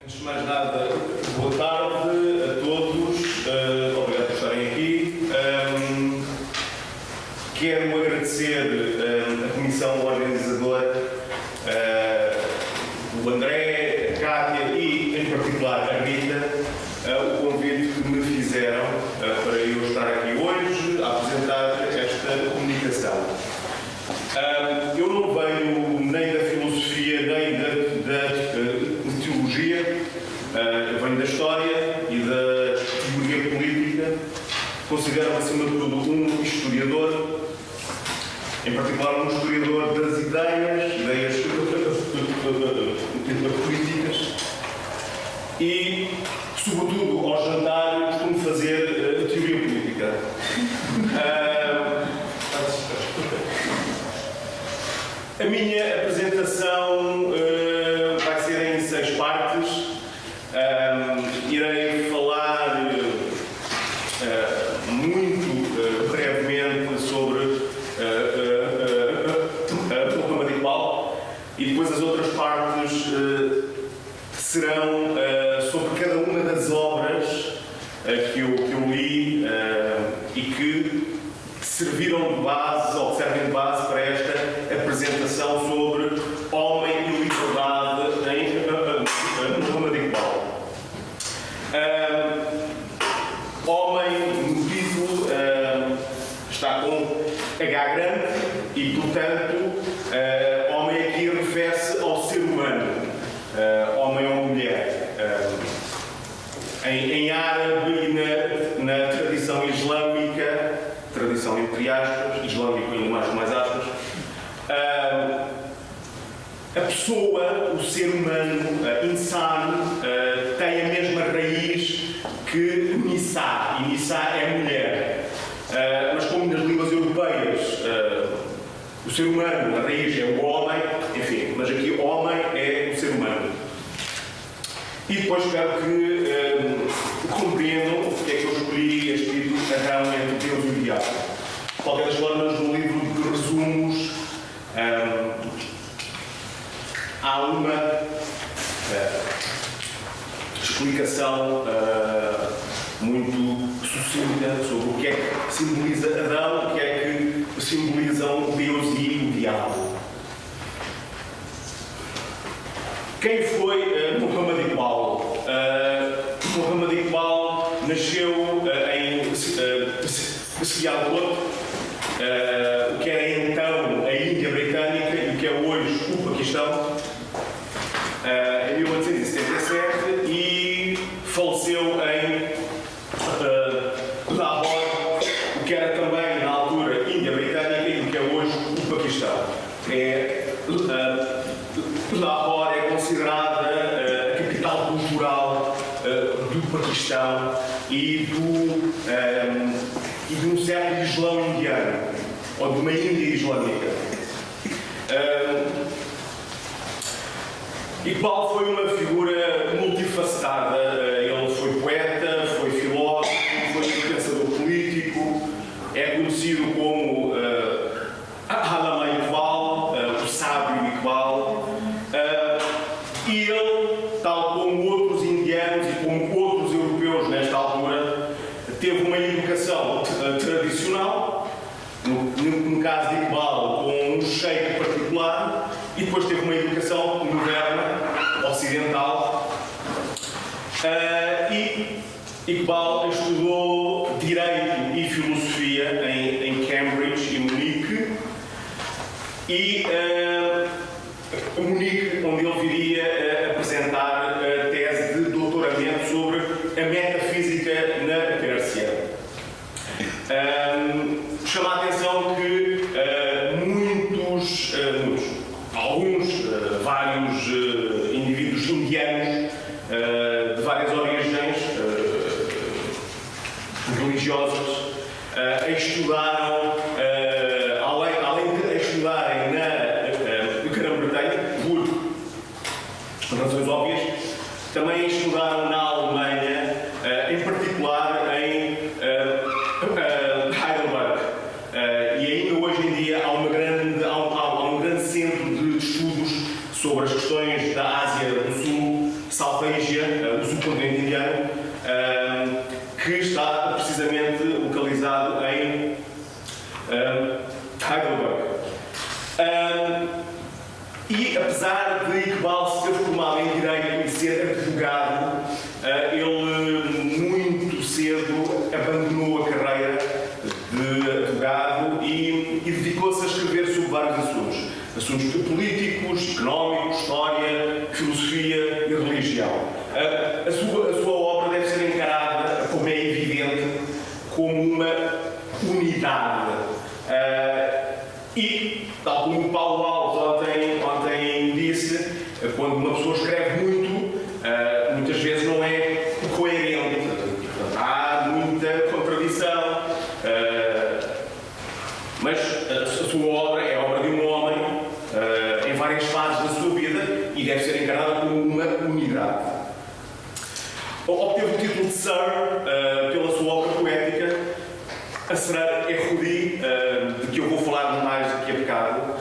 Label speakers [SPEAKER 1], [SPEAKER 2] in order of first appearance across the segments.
[SPEAKER 1] Antes de mais nada, boa tarde a todos, obrigado por estarem aqui. Quero agradecer a Comissão Organizadora, o André, a Cátia e, em particular, a Rita, o convite que me fizeram para eu estar aqui hoje a apresentar esta comunicação. Eu não venho nem da filosofia nem da teologia, eu venho da história e da teoria política. Considero-me, acima de tudo, um historiador, em particular um historiador das ideias políticas e, sobretudo, ao jantar, costumo fazer teoria política. A minha apresentação vai ser em 6 partes. Irei falar muito brevemente sobre a Pouca Madipal e depois as outras partes serão sobre cada uma das obras que eu li e que serviram de base, ou que servem de base para esta apresentação sobre homem e liberdade em Pouca Madipal. Homem, no título, está com H grande e, portanto, homem aqui refere-se ao ser humano, homem ou mulher. Em árabe e na tradição islâmica, tradição entre aspas, islâmico ainda mais aspas, a pessoa, o ser humano, insan, tem a mesma raiz que nisa, e nisa é mulher. Mas como nas línguas europeias o ser humano, a raiz é o homem, enfim, mas aqui homem é o ser humano. E depois espero que compreendam porque é que eu escolhi este título, Adão entre Deus e o Diabo. De qualquer das formas, no livro de resumos há uma explicação muito sucinta sobre o que é que simboliza Adão, o que é que simbolizam Deus e o Diabo. Quem foi Muhammad Iqbal? Muhammad Iqbal nasceu em Sialkot, o que era então a Índia Britânica e o que é hoje o Paquistão, em 1877 e faleceu em Lahore, o que era também na altura Índia Britânica e o que é hoje o Paquistão. Lahore é considerada a capital cultural do Paquistão e de um certo Islão indiano, ou de uma Índia islâmica. Iqbal foi uma figura multifacetada. Ele foi poeta, foi filósofo, foi pensador político, é conhecido como Allama Iqbal, o sábio Iqbal. E ele, tal como outros indianos e como outros europeus nesta altura, teve uma educação tradicional, no caso de Iqbal, com um sheik particular, e depois teve uma educação moderna, ocidental. E Iqbal estudou Direito e Filosofia em Cambridge e Munique, e Munique, onde ele viria a apresentar a tese de doutoramento sobre a metafísica na Pérsia. Chama a atenção que vários indivíduos indianos de várias origens religiosas estudaram, além de estudarem na Grã-Bretanha, por razões óbvias, também estudaram na Alemanha, em particular em Heidelberg. E ainda hoje em dia há um grande centro de estudos sobre as questões da Ásia do Sul, South Asia, Heidelberg. E apesar de Iqbal se ter formado em Direito e ser advogado, ele muito cedo abandonou a carreira de advogado e dedicou-se a escrever sobre vários assuntos. Assuntos políticos, económicos, história, filosofia e religião. A sua obra deve ser encarada, como é evidente, como uma unidade. E, tal como o Paulo Alves ontem disse, quando uma pessoa escreve muito, muitas vezes não é coerente. Portanto, há muita contradição. Mas a sua obra é a obra de um homem em várias fases da sua vida e deve ser encarada como uma unidade. Obteve o título de Sir pela sua obra poética, Asrar Errudi, de que eu vou falar mais daqui a bocado.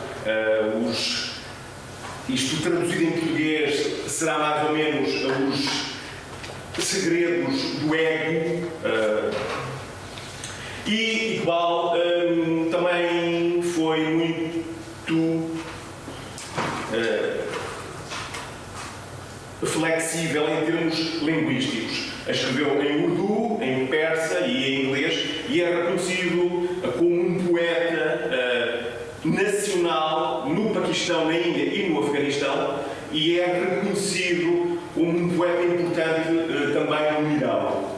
[SPEAKER 1] Isto traduzido em português será mais ou menos os segredos do ego. E Iqbal também foi muito flexível em termos linguísticos. Escreveu em urdu, em persa e em inglês e é reconhecido como um poeta nacional no Paquistão, na Índia e no Afeganistão e é reconhecido como um poeta importante também no Irão.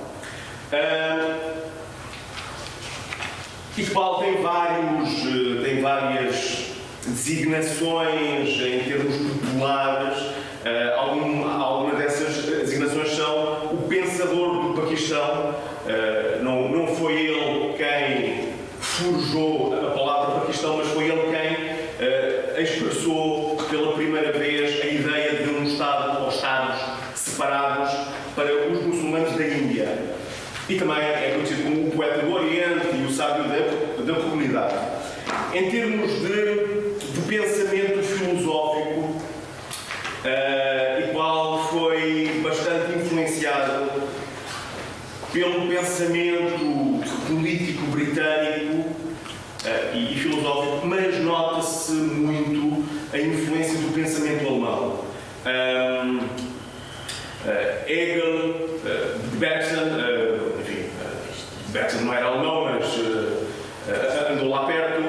[SPEAKER 1] Iqbal tem várias designações em termos populares. Algumas dessas designações são o pensador do Paquistão. Não foi ele quem forjou a palavra Paquistão, mas foi ele quem expressou pela primeira vez a ideia de um Estado ou Estados separados para os muçulmanos da Índia. E também é conhecido como o poeta do Oriente e o sábio da comunidade. Em termos de pensamento filosófico, Iqbal foi bastante influenciado pelo pensamento político britânico e filosófico, mas nota-se muito a influência do pensamento alemão. Hegel, Bergson, enfim, Bergson não era alemão, mas andou lá perto,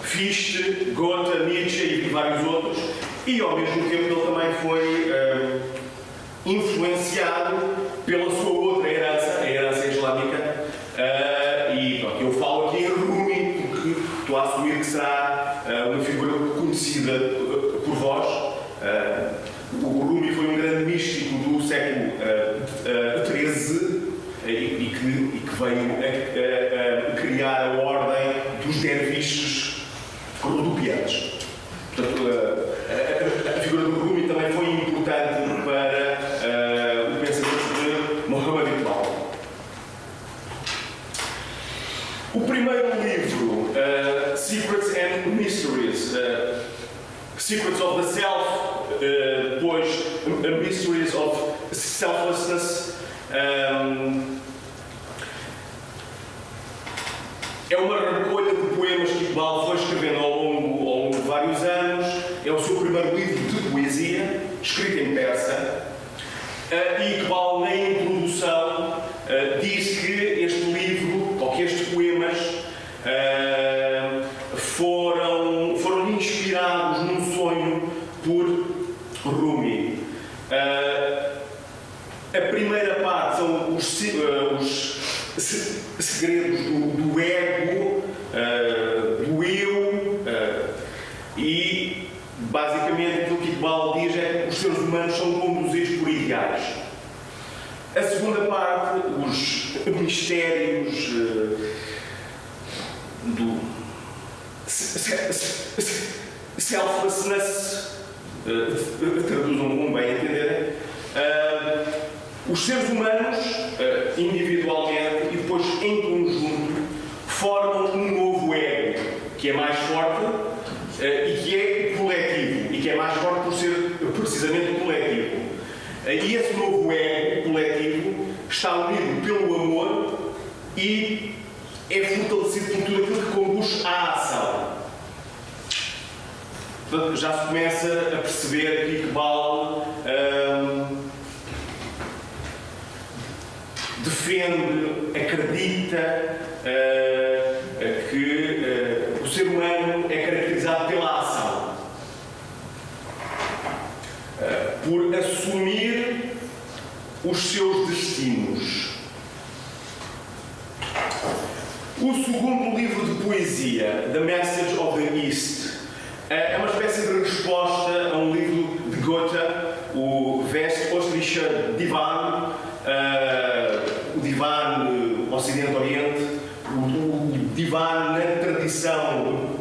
[SPEAKER 1] Fichte, Goethe, Nietzsche e vários outros, e ao mesmo tempo ele também foi influenciado pela sua outra herança, a herança islâmica, e pronto, eu falo aqui em Rumi, porque estou a assumir que será uma figura conhecida por vós. O Rumi foi um grande místico do século XIII e que veio a criar a ordem dos derviches rodopiantes. Portanto, a figura do Rumi também foi importante para o pensamento de Muhammad Iqbal. O primeiro livro, Secrets and Mysteries, Secrets of the Self, depois Mysteries of Selflessness, é uma recolha de poemas que Iqbal foi escrevendo ao longo de vários anos. É o seu primeiro livro de poesia, escrito em persa. E Iqbal, na introdução, diz que este livro, ou que estes poemas, foram inspirados num sonho por Rumi. A primeira parte são os segredos do ego, do eu, e basicamente aquilo que Iqbal diz é que os seres humanos são conduzidos por ideais. A segunda parte, os mistérios do selflessness, traduzam como bem entenderem, os seres humanos, individualmente e depois em conjunto, formam um novo ego, que é mais forte e que é coletivo, e que é mais forte por ser precisamente coletivo. E esse novo ego coletivo está unido pelo amor e é fortalecido por tudo aquilo que conduz à ação. Portanto, já se começa a perceber que Iqbal defende, acredita que o ser humano é caracterizado pela ação, por assumir os seus destinos. O segundo livro de poesia, The Message of the East, é uma espécie de resposta a um livro de Goethe, o West-Östlicher Divan, o Divan Ocidente-Oriente, o Divan na tradição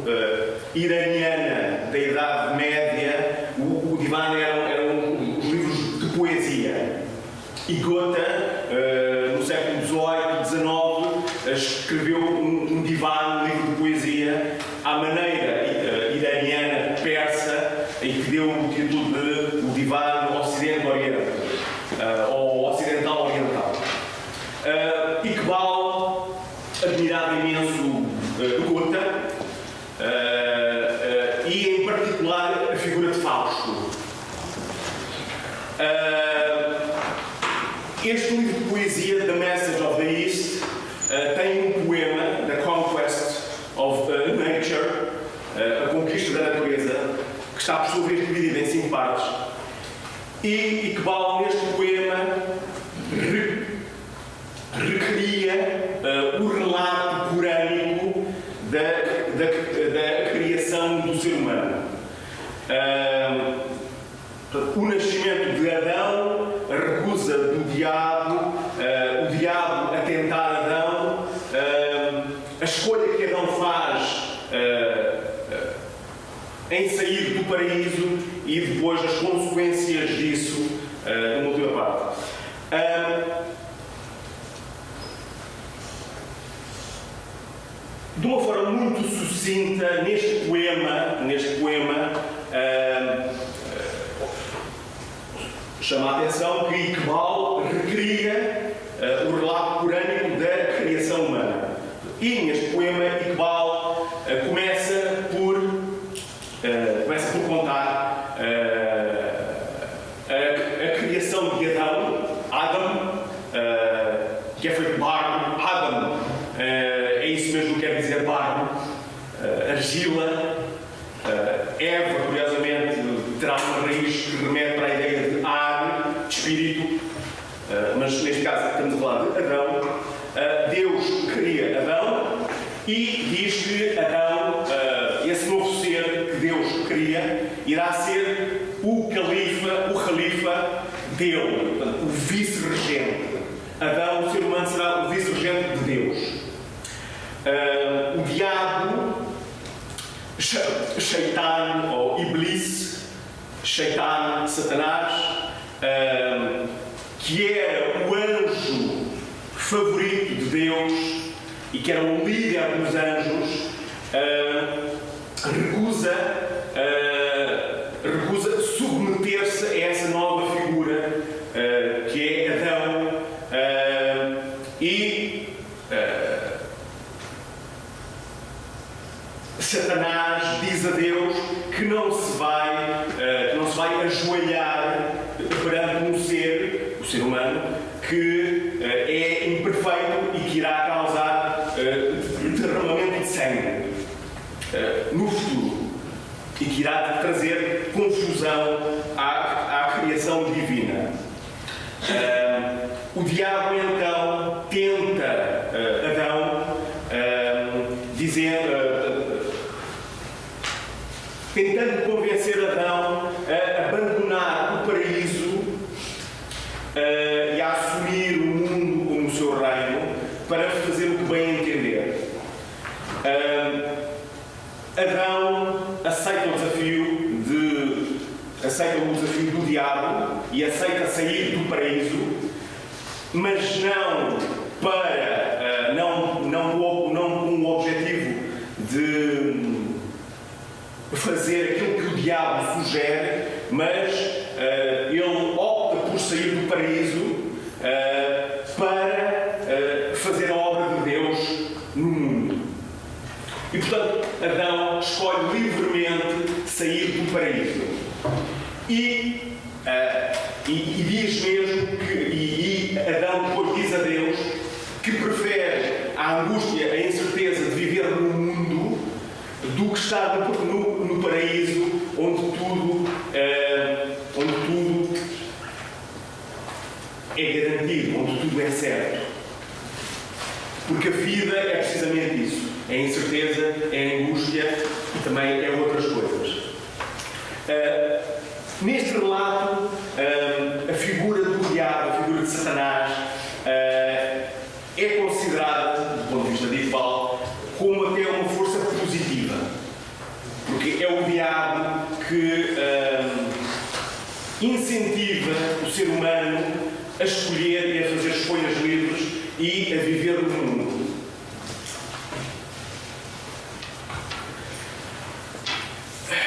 [SPEAKER 1] iraniana da Idade Média. O Divan eram os livros de poesia. E Goethe, no século XVIII, XIX, escreveu um Divan, um livro de poesia, à maneira iraniana, persa, e que deu o título de o Divan Ocidente-Oriente, ou Ocidental-Oriental. Iqbal admirava imenso Goethe, e em particular a figura de Fausto. Este livro de poesia, The Message of the East, tem um poema, The Conquest of Nature, a conquista da natureza, que está por sua vez dividido em 5 partes. E Iqbal, neste poema, recria o relato corânico da criação do ser humano. O nascimento de Adão, a recusa do diabo, o diabo a tentar Adão, a escolha que Adão faz em sair do paraíso e depois as consequências disso numa última parte. De uma forma muito sucinta, neste poema chama a atenção que Iqbal recria o relato corânico da criação humana. E neste poema Iqbal começa por contar a criação de Adam, que é feito de barro. Adam é isso mesmo que quer dizer barro, argila. Eva, curiosamente, terá uma raiz que remete para a ideia de ar, de espírito, mas neste caso estamos a falar de Adão. Deus cria Adão e diz que Adão, esse novo ser que Deus cria, irá ser o califa dele, portanto, o vice-regente. Adão, o ser humano, será o vice-regente de Deus. O diabo, Shaitan ou Iblis, Shaitan, Satanás, que era o anjo favorito de Deus e que era o líder dos anjos, recusa submeter-se a essa nova figura que é Adão, e Satanás diz a Deus que não se vai ajoelhar perante um ser, o ser humano, que é imperfeito e que irá causar derramamento de sangue no futuro e que irá trazer confusão à criação divina. O diabo então tenta Adão, tentando convencer Adão a abandonar o paraíso e a assumir o mundo como o seu reino para fazer o que bem entender. Adão aceita o desafio do diabo e aceita sair do paraíso, mas não com o objetivo de fazer aquilo que o diabo sugere, mas ele opta por sair do paraíso para fazer a obra de Deus no mundo. E portanto, Adão escolhe livremente sair do do paraíso. E diz mesmo que Adão depois diz a Deus que prefere a angústia, a incerteza de viver no mundo do que estar no paraíso, onde tudo é garantido, onde tudo é certo. Porque a vida é precisamente isso. É incerteza, é angústia e também é outras coisas. Neste relato, a figura do diabo, a figura de Satanás, é considerada, do ponto de vista de Iqbal, como até uma força positiva. Porque é o diabo que incentiva o ser humano a escolher e a fazer escolhas livres e a viver no mundo.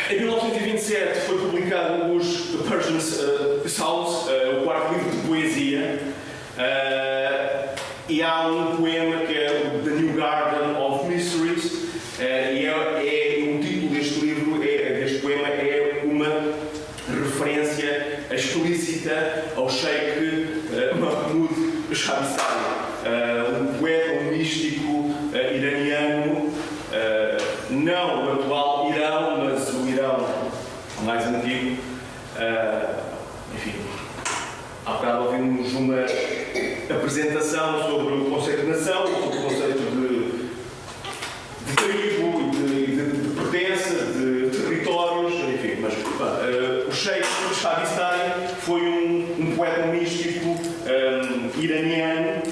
[SPEAKER 1] Em 1927 foi publicado os Persian Psalms, o quarto livro de poesia, e há um poema que é o The New Garden of Mysteries, e o título deste livro, deste poema, é uma referência explícita ao Sheikh Mahmoud Shahbazai, um poeta, um místico iraniano, não o atual Irão, mas o Irão mais antigo. Enfim, há bocado ouvimos uma apresentação sobre o conceito de nação, sobre o conceito de tribo, de pertença, de territórios, enfim, mas o Sheikh Shahbazai foi um poeta místico iraniano,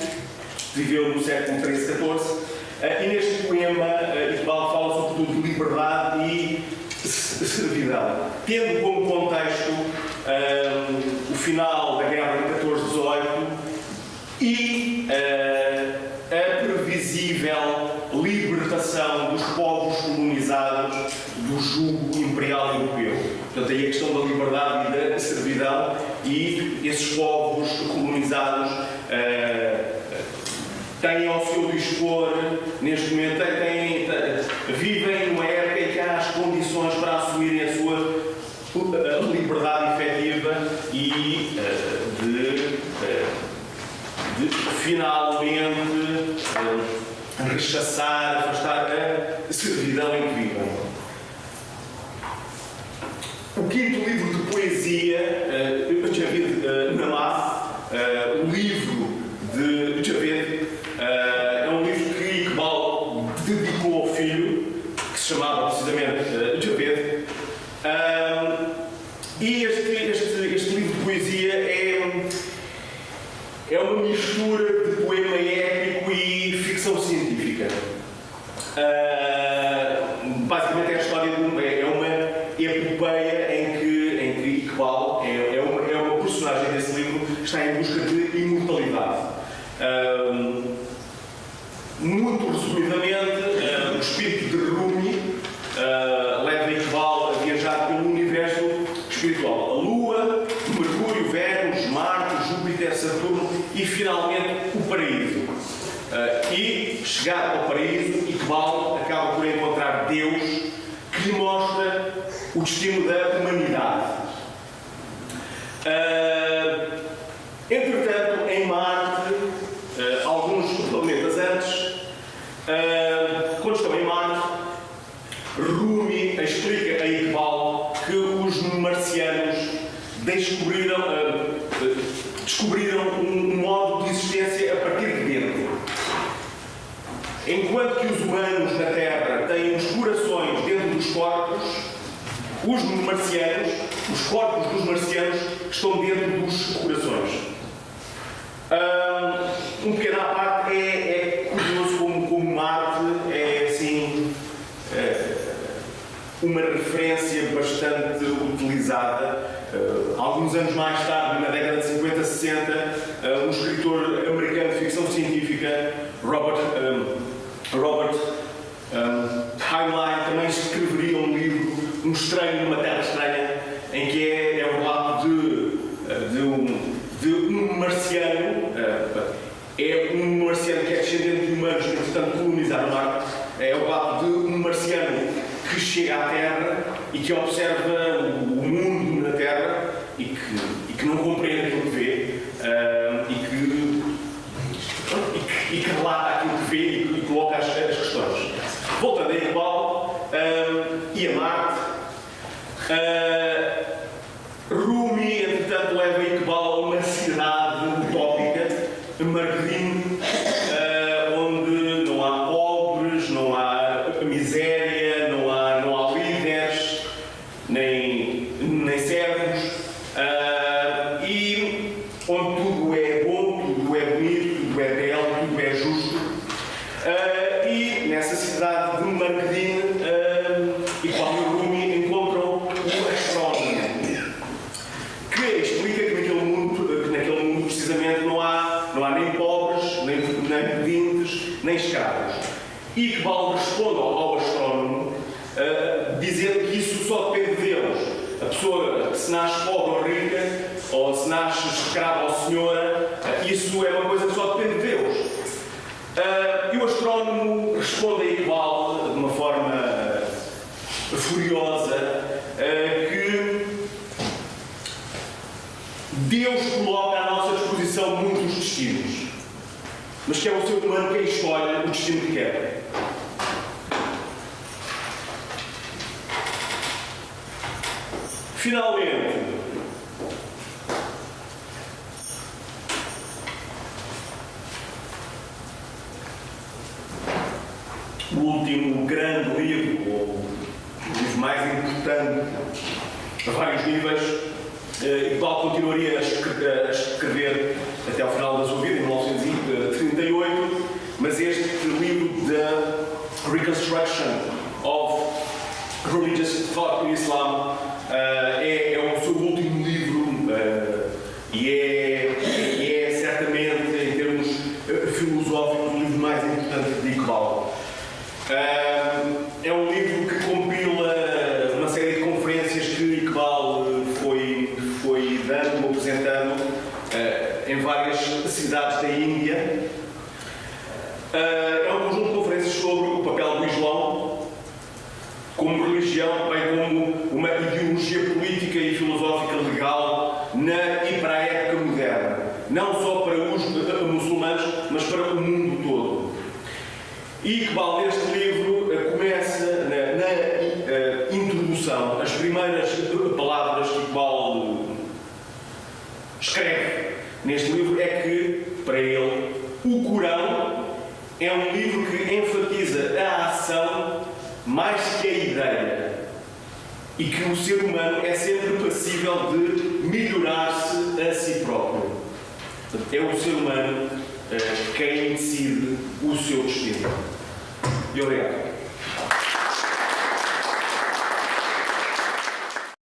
[SPEAKER 1] viveu no século XIII, XIV, e neste poema Iqbal fala sobretudo de liberdade e servidão, tendo como contexto o final da guerra de 14-18 e a previsível libertação dos povos colonizados do jugo imperial europeu. Portanto, aí a questão da liberdade e da servidão, e esses povos colonizados têm ao seu dispor, neste momento, vivem numa época em que há as condições para assumirem a sua liberdade efetiva e de finalmente rechaçar, afastar a servidão em que vivem. O quinto livro de poesia, Javed Namaz, o livro de Javed, é um livro que Iqbal dedicou ao filho, que se chamava precisamente Javed. E este livro de poesia é uma mistura de poema épico e ficção científica. Basicamente é a história de uma epopeia em que Iqbal é uma personagem desse livro que está em busca de imortalidade. Muito resumidamente, o espírito de Rumi leva Iqbal a viajar pelo universo espiritual. A Lua, Mercúrio, Vênus, Marte, Júpiter, Saturno e finalmente o paraíso. E, chegado ao paraíso, Iqbal acaba por encontrar Deus, que lhe mostra o destino da humanidade. Entretanto, em Marte, alguns planetas antes, quando estão em Marte, Rumi explica a Iqbal que os marcianos descobriram um modo de existência a partir de dentro. Enquanto que os humanos na Terra têm os corações dentro dos corpos, os corpos dos marcianos estão dentro dos corações. Um pequeno à parte, é curioso como Marte é assim uma referência bastante utilizada. Alguns anos mais tarde, na década de 50, 60, um escritor americano de ficção científica, Robert Heinlein, também escreveria um livro, Um Estranho numa Terra Estranha, em que é o relato de um marciano, é um marciano que é descendente de humanos que, portanto, colonizaram Marte. É o relato de um marciano que chega à Terra e que observa o mundo na Terra e que não compreende aquilo que vê e que relata aquilo que vê e coloca as questões. Voltando a Iqbal e a Marte, Rumi, entretanto, leva Iqbal a uma cidade utópica, Margrim, onde não há pobres, não há miséria, não há líderes, nem servos, e onde tudo é bom, tudo é bonito, tudo é belo, tudo é justo. E nessa cidade de Margrim, Iqbal e Rumi encontram um astrónomo que explica que naquele mundo precisamente não há nem pobres, nem pedintes, nem escravos. E Iqbal responde ao astrónomo dizendo que isso só depende deles. A pessoa, se nasce pobre ou rica, ou se nasce escrava ou senhora, isso é uma coisa que só depende deles. E o astrónomo responde a Iqbal de uma forma furiosa que Deus coloca à nossa disposição muitos destinos, mas que é o ser humano quem escolhe o destino que quer. Finalmente, o último grande livro, ou o livro mais importante a vários níveis, Iqbal continuaria a escrever até ao final da sua vida, em 1938, mas este livro, The Reconstruction of Religious Thought in Islam, é o seu último livro e é certamente, em termos filosóficos, o livro mais importante de Iqbal. É um livro que compila uma série de conferências que Iqbal foi dando, apresentando em várias cidades da Índia. É um conjunto de conferências sobre o papel do Islão como religião, bem como uma ideologia política e filosófica legal na e para a época moderna, não só para os muçulmanos, mas para o mundo todo. E Iqbal, neste livro, começa na introdução, as primeiras palavras que Iqbal escreve neste livro é que, para ele, o Corão é um livro que enfatiza a ação mais que a ideia e que o ser humano é sempre passível de melhorar-se a si próprio. É o ser humano quem decide o seu destino. E obrigado.